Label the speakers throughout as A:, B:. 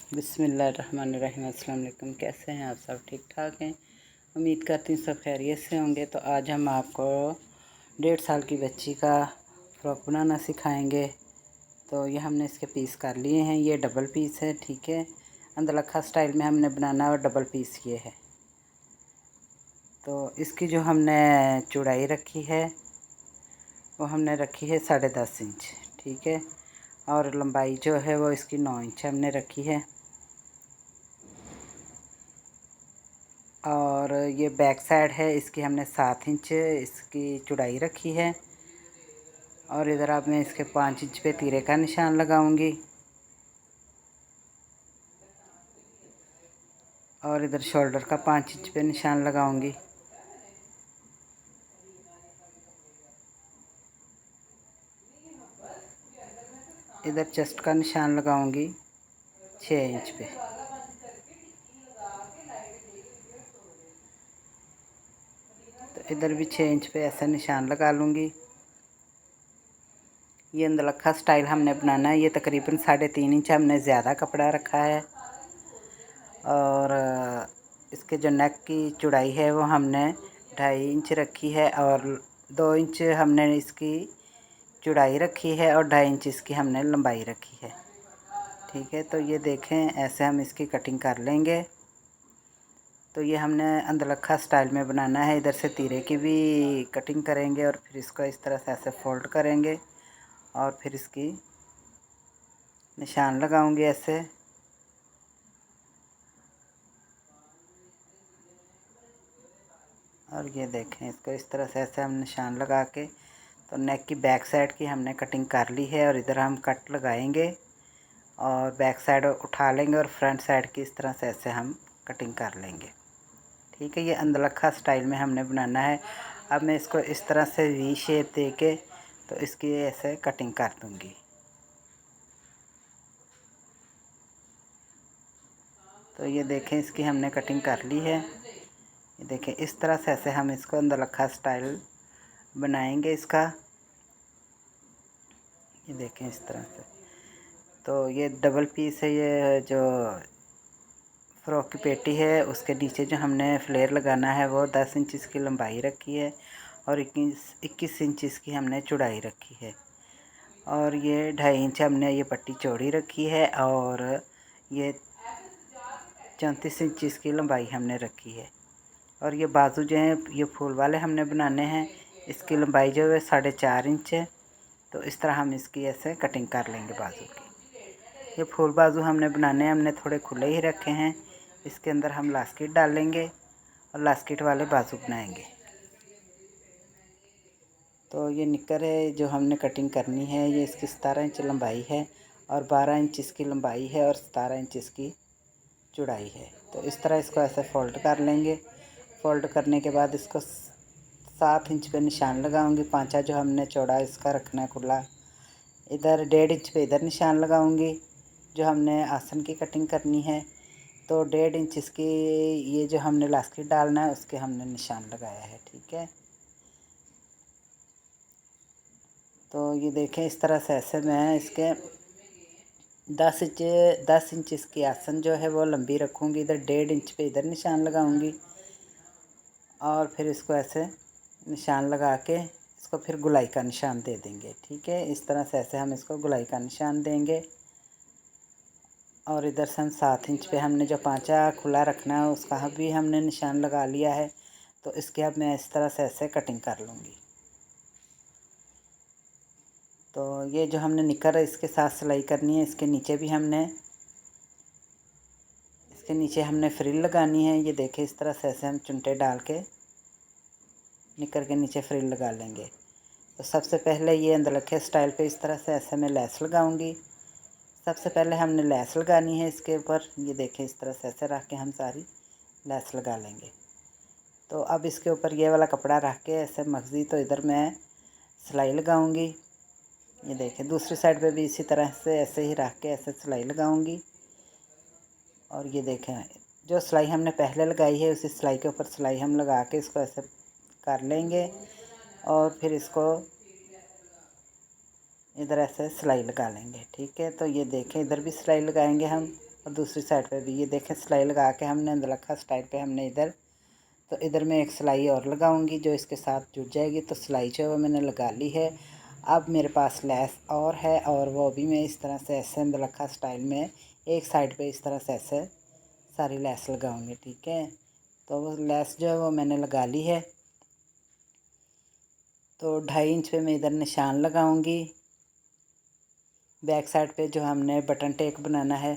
A: बिस्मिल्लाहिर्रहमानिर्रहीम। अस्सलाम वालेकुम। कैसे हैं आप सब? ठीक ठाक हैं? उम्मीद करती हूँ सब खैरियत से होंगे। तो आज हम आपको 1.5 साल की बच्ची का फ़्रॉक बनाना सिखाएंगे। तो ये हमने इसके पीस कर लिए हैं। ये डबल पीस है, ठीक है। अंदलखा स्टाइल में हमने बनाना है और डबल पीस ये है। तो इसकी जो हमने चौड़ाई रखी है वो हमने रखी है 10.5 इंच, ठीक है। और लंबाई जो है वो इसकी 9 इंच हमने रखी है। और ये बैक साइड है, इसकी हमने 7 इंच इसकी चौड़ाई रखी है। और इधर अब मैं इसके 5 इंच पे तीरे का निशान लगाऊंगी। और इधर शोल्डर का 5 इंच पे निशान लगाऊंगी। इधर चेस्ट का निशान लगाऊंगी 6 इंच पे। तो इधर भी 6 इंच पे ऐसा निशान लगा लूँगी। ये अंदलखा स्टाइल हमने बनाना है। ये तकरीबन 3.5 इंच हमने ज़्यादा कपड़ा रखा है। और इसके जो नेक की चौड़ाई है वो हमने 2.5 इंच रखी है। और 2 इंच हमने इसकी चौड़ाई रखी है और 2.5 इंच इसकी हमने लंबाई रखी है, ठीक है। तो ये देखें, ऐसे हम इसकी कटिंग कर लेंगे। तो ये हमने अंदलखा स्टाइल में बनाना है। इधर से तीरे की भी कटिंग करेंगे और फिर इसको इस तरह से ऐसे फोल्ड करेंगे और फिर इसकी निशान लगाऊंगी ऐसे। और ये देखें, इसको इस तरह से ऐसे हम निशान लगा के तो नेक की बैक साइड की हमने कटिंग कर ली है। और इधर हम कट लगाएंगे और बैक साइड उठा लेंगे और फ्रंट साइड की इस तरह से ऐसे हम कटिंग कर लेंगे, ठीक है। ये अंदलखा स्टाइल में हमने बनाना है। अब मैं इसको इस तरह से वी शेप दे के तो इसकी ऐसे कटिंग कर दूंगी। तो ये देखें, इसकी हमने कटिंग कर ली है। ये देखें, इस तरह से ऐसे हम इसको अंदलखा स्टाइल बनाएंगे इसका। ये देखें इस तरह से। तो ये डबल पीस है। ये जो फ़्रॉक की पेटी है उसके नीचे जो हमने फ्लेयर लगाना है वो 10 इंच इसकी लंबाई रखी है और 21 इंच इसकी हमने चौड़ाई रखी है। और ये 2.5 इंच हमने ये पट्टी चौड़ी रखी है। और ये 34 इंच इसकी लंबाई हमने रखी है। और ये बाजू जो हैं ये फूल वाले हमने बनाने हैं। इसकी लंबाई जो है 4.5 इंच है। तो इस तरह हम इसकी ऐसे कटिंग कर लेंगे बाजू की। ये फूल बाजू हमने बनाने हैं, हमने थोड़े खुले ही रखे हैं। इसके अंदर हम लास्किट डालेंगे और लास्किट वाले बाजू बनाएंगे। तो ये निकर है जो हमने कटिंग करनी है। ये इसकी 17 इंच लंबाई है और 12 इंच इसकी लंबाई है और 17 इंच इसकी चौड़ाई है। तो इस तरह इसको ऐसे फ़ोल्ड कर लेंगे। फ़ोल्ड करने के बाद इसको 7 इंच पे निशान लगाऊंगी। पांचा जो हमने चौड़ा इसका रखना है खुला। इधर 1.5 इंच पे इधर निशान लगाऊंगी जो हमने आसन की कटिंग करनी है। तो 1.5 इंच इसकी ये जो हमने लास्टिक डालना है उसके हमने निशान लगाया है, ठीक है। तो ये देखें, इस तरह से ऐसे मैं इसके 10 इंच इसकी आसन जो है वो लंबी रखूँगी। इधर 1.5 इंच पे इधर निशान लगाऊंगी और फिर इसको ऐसे निशान लगा के इसको फिर गुलाई का निशान दे देंगे, ठीक है। इस तरह से ऐसे हम इसको गुलाई का निशान देंगे। और इधर से हम 7 इंच पे हमने जो पांचा खुला रखना है उसका भी हमने निशान लगा लिया है। तो इसके अब मैं इस तरह से ऐसे कटिंग कर लूँगी। तो ये जो हमने निकर इसके साथ सिलाई करनी है, इसके नीचे भी इसके नीचे हमने फ्रिल लगानी है। ये देखें, इस तरह से ऐसे हम चुनटे डाल के निकर के नीचे फ्रिल लगा लेंगे। तो सबसे पहले ये अंदलखे स्टाइल पे इस तरह से ऐसे मैं लेस लगाऊंगी। सबसे पहले हमने लेस लगानी है इसके ऊपर। ये देखें, इस तरह से ऐसे रख के हम सारी लेस लगा लेंगे। तो अब इसके ऊपर ये वाला कपड़ा रख के ऐसे मगज़ी तो इधर मैं सिलाई लगाऊंगी। ये देखें, दूसरी साइड पे भी इसी तरह से ऐसे ही रख के ऐसे सिलाई लगाऊंगी। और ये देखें, जो सिलाई हमने पहले लगाई है उसी सिलाई के ऊपर सिलाई हम लगा के इसको ऐसे कर लेंगे। और फिर इसको इधर ऐसे सिलाई लगा लेंगे, ठीक है। तो ये देखें, इधर भी सिलाई लगाएंगे हम। और दूसरी साइड पे भी। ये देखें सिलाई लगा के हमने अंदरलखा स्टाइल पे हमने इधर, तो इधर मैं एक सिलाई और लगाऊंगी जो इसके साथ जुड़ जाएगी। तो सिलाई जो है वो मैंने लगा ली है। अब मेरे पास लेस और है, और वो भी मैं इस तरह से ऐसे अंदरलखा स्टाइल में एक साइड पे इस तरह से ऐसे सारी लेस लगाऊंगी। ठीक है, तो वो लेस जो है वो मैंने लगा ली है। तो 2.5 इंच पे मैं इधर निशान लगाऊंगी। बैक साइड पे जो हमने बटन टेक बनाना है,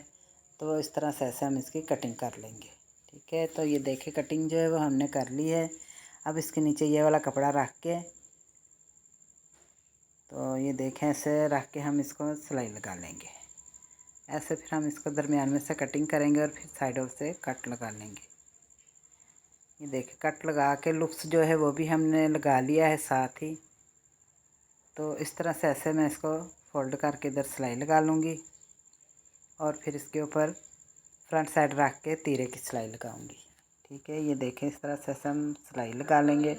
A: तो इस तरह से ऐसे हम इसकी कटिंग कर लेंगे। ठीक है, तो ये देखिए कटिंग जो है वो हमने कर ली है। अब इसके नीचे ये वाला कपड़ा रख के, तो ये देखें ऐसे रख के हम इसको सिलाई लगा लेंगे। ऐसे फिर हम इसको दरमियान में से कटिंग करेंगे और फिर साइडों से कट लगा लेंगे। ये देखिए कट लगा के लुक्स जो है वो भी हमने लगा लिया है साथ ही। तो इस तरह से ऐसे मैं इसको फोल्ड करके इधर सिलाई लगा लूँगी और फिर इसके ऊपर फ्रंट साइड रख के तीरे की सिलाई लगाऊंगी। ठीक है, ये देखें इस तरह से हम सिलाई लगा लेंगे।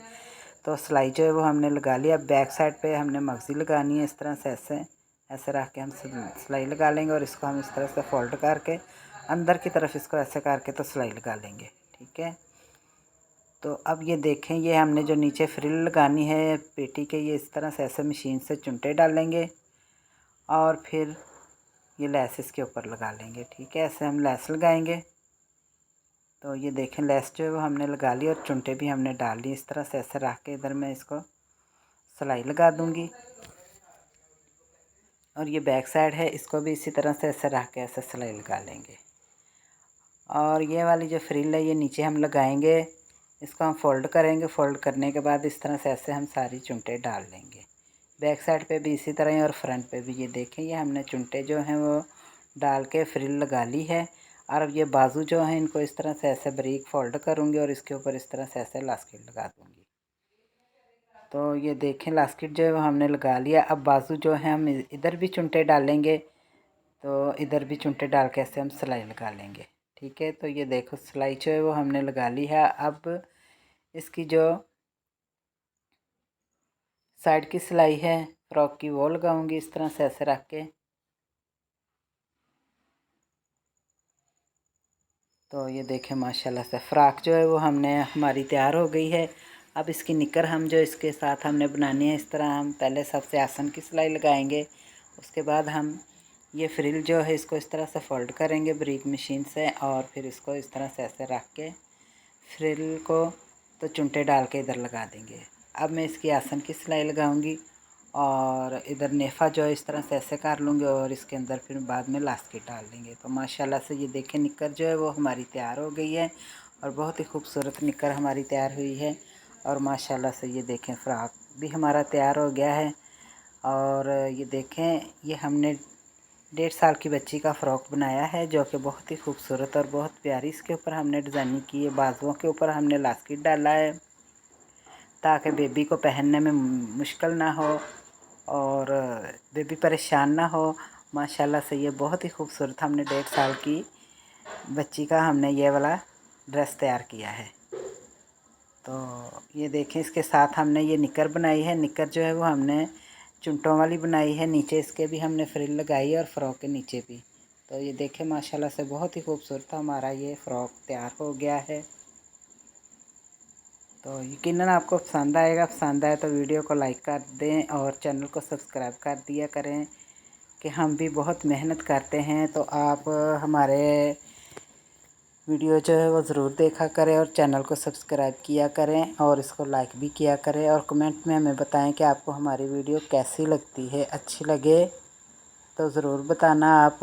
A: तो सिलाई जो है वो हमने लगा लिया। बैक साइड पे हमने मगज़ी लगानी है। इस तरह से ऐसे ऐसे रख के हम सिलाई लगा लेंगे और इसको हम इस तरह से फोल्ड करके अंदर की तरफ इसको ऐसे करके तो सिलाई लगा लेंगे। ठीक है, तो अब ये देखें ये हमने जो नीचे फ्रिल लगानी है पेटी के, ये इस तरह से ऐसे मशीन से चुनटे डालेंगे और फिर ये लेस इसके ऊपर लगा लेंगे। ठीक है, ऐसे हम लेस लगाएंगे। तो ये देखें लेस जो है वो हमने लगा ली और चुनटे भी हमने डाल ली। इस तरह से ऐसे रख के इधर मैं इसको सिलाई लगा दूंगी। और ये बैक साइड है, इसको भी इसी तरह से ऐसे रख के ऐसे सिलाई लगा लेंगे। और ये वाली जो फ्रिल है ये नीचे हम लगाएंगे। इसको हम फोल्ड करेंगे। फोल्ड करने के बाद इस तरह से ऐसे हम सारी चुनटे डाल लेंगे। बैक साइड पे भी इसी तरह ही और फ्रंट पे भी। ये देखें ये हमने चुनटे जो हैं वो डाल के फ्रिल लगा ली है। और अब ये बाजू जो हैं इनको इस तरह से ऐसे बारीक फोल्ड करूँगी और इसके ऊपर इस तरह से ऐसे लास्टिक लगा दूँगी। तो ये देखें लास्टिक जो है वो हमने लगा लिया। अब बाजू जो है हम इधर भी चुनटे डालेंगे, तो इधर भी चुनटे डाल के ऐसे हम सिलाई लगा लेंगे। ठीक है, तो ये देखो सिलाई जो है वो हमने लगा ली है। अब इसकी जो साइड की सिलाई है फ्रॉक की वो लगाऊंगी इस तरह से ऐसे रख के। तो ये देखें माशाल्लाह से फ़्रॉक जो है वो हमने हमारी तैयार हो गई है। अब इसकी निकर हम जो इसके साथ हमने बनानी है, इस तरह हम पहले सबसे आसन की सिलाई लगाएंगे। उसके बाद हम ये फ्रिल जो है इसको इस तरह से फ़ोल्ड करेंगे बारीक मशीन से और फिर इसको इस तरह से ऐसे रख के फ्रिल को तो चुनटे डाल के इधर लगा देंगे। अब मैं इसकी आसन की सिलाई लगाऊंगी और इधर नेफ़ा जो है इस तरह से ऐसे कर लूँगी और इसके अंदर फिर बाद में लास्टिक डाल देंगे। तो माशाल्लाह से ये देखें निकर जो है वो हमारी तैयार हो गई है और बहुत ही खूबसूरत निकर हमारी तैयार हुई है। और माशाल्लाह से ये देखें फ़्रॉक भी हमारा तैयार हो गया है। और ये देखें ये हमने 1.5 साल की बच्ची का फ़्रॉक बनाया है जो कि बहुत ही खूबसूरत और बहुत प्यारी इसके ऊपर हमने डिज़ाइनिंग की है। बाजुओं के ऊपर हमने लास्टिक डाला है ताकि बेबी को पहनने में मुश्किल ना हो और बेबी परेशान ना हो। माशाल्लाह से ये बहुत ही खूबसूरत हमने 1.5 साल की बच्ची का हमने ये वाला ड्रेस तैयार किया है। तो ये देखें इसके साथ हमने ये निकर बनाई है। निकर जो है वो हमने चुनटों वाली बनाई है। नीचे इसके भी हमने फ्रिल लगाई है और फ़्रॉक के नीचे भी। तो ये देखें माशाल्लाह से बहुत ही खूबसूरत हमारा ये फ़्रॉक तैयार हो गया है। तो यकीनन आपको पसंद आएगा। पसंद आए तो वीडियो को लाइक कर दें और चैनल को सब्सक्राइब कर दिया करें कि हम भी बहुत मेहनत करते हैं। तो आप हमारे वीडियो जो है वो ज़रूर देखा करें और चैनल को सब्सक्राइब किया करें और इसको लाइक भी किया करें और कमेंट में हमें बताएं कि आपको हमारी वीडियो कैसी लगती है। अच्छी लगे तो ज़रूर बताना आप।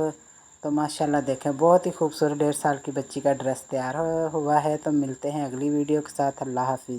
A: तो माशाल्लाह देखें बहुत ही खूबसूरत 1.5 साल की बच्ची का ड्रेस तैयार हुआ है। तो मिलते हैं अगली वीडियो के साथ। अल्लाह हाफिज़।